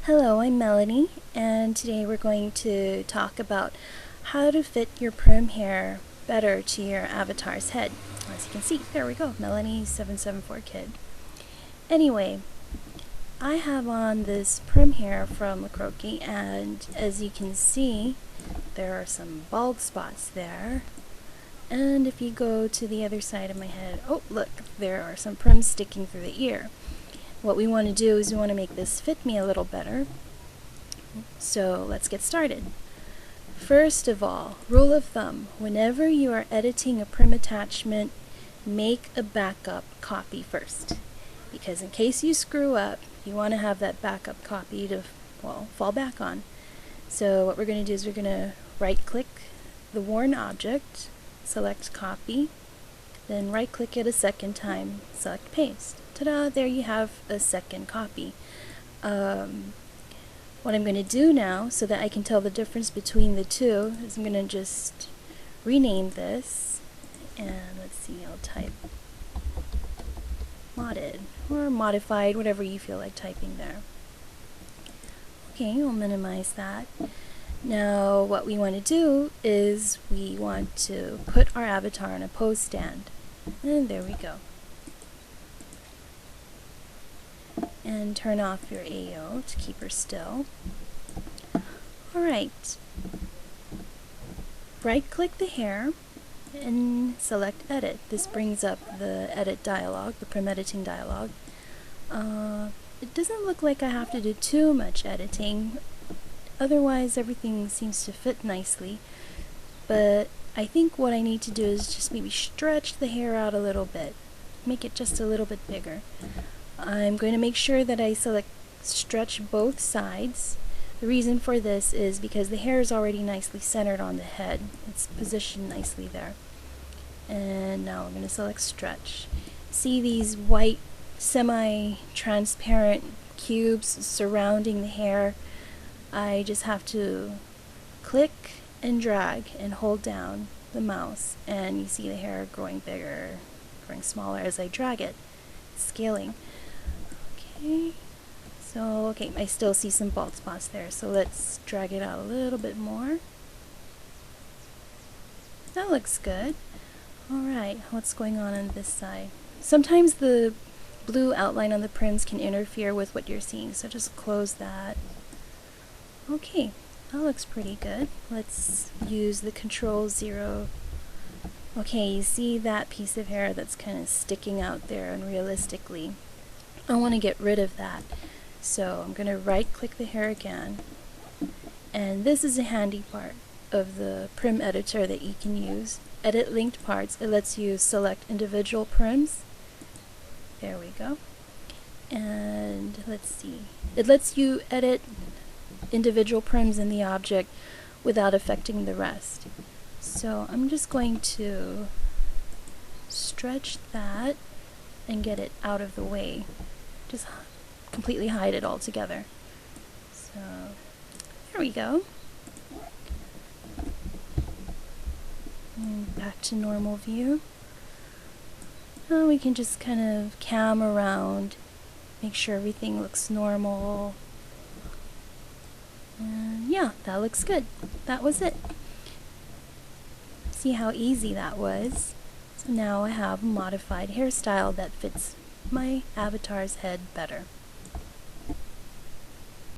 Hello, I'm Melanie, and today we're going to talk about how to fit your prim hair better to your avatar's head. As you can see, there we go, Melanie774Kid. Anyway, I have on this prim hair from La Croquis, and as you can see, there are some bald spots there. And if you go to the other side of my head, oh look, there are some prim sticking through the ear. What we want to do is we want to make this fit me a little better. So let's get started. First of all, rule of thumb, whenever you are editing a prim attachment, make a backup copy first. Because in case you screw up, you want to have that backup copy to, fall back on. So what we're going to do is we're going to right-click the worn object, select copy, then right-click it a second time, select paste. Ta-da! There you have a second copy. What I'm going to do now, so that I can tell the difference between the two, is I'm going to just rename this, and let's see, I'll type modded, or modified, whatever you feel like typing there. Okay, we'll minimize that. Now what we want to do is we want to put our avatar on a pose stand. And there we go. And turn off your AO to keep her still. Alright. Right-click the hair and select Edit. This brings up the edit dialog, the prim editing dialog. It doesn't look like I have to do too much editing. Otherwise, everything seems to fit nicely. But I think what I need to do is just maybe stretch the hair out a little bit. Make it just a little bit bigger. I'm going to make sure that I stretch both sides. The reason for this is because the hair is already nicely centered on the head. It's positioned nicely there. And now I'm going to select stretch. See these white semi-transparent cubes surrounding the hair? I just have to click and drag and hold down the mouse, and you see the hair growing bigger, growing smaller as I drag it, scaling. Okay, so I still see some bald spots there, so let's drag it out a little bit more. That looks good. Alright, what's going on this side? Sometimes the blue outline on the prims can interfere with what you're seeing, so just close that. Okay, that looks pretty good. Let's use the Control-0. Okay, you see that piece of hair that's kind of sticking out there unrealistically. I want to get rid of that. So I'm going to right-click the hair again. And this is a handy part of the prim editor that you can use. Edit linked parts. It lets you select individual prims. There we go. And let's see. It lets you edit individual prims in the object without affecting the rest. So I'm just going to stretch that and get it out of the way. Just completely hide it all together. So there we go. And back to normal view. Now we can just kind of cam around, make sure everything looks normal. And yeah, that looks good. That was it. See how easy that was? So now I have a modified hairstyle that fits my avatar's head better.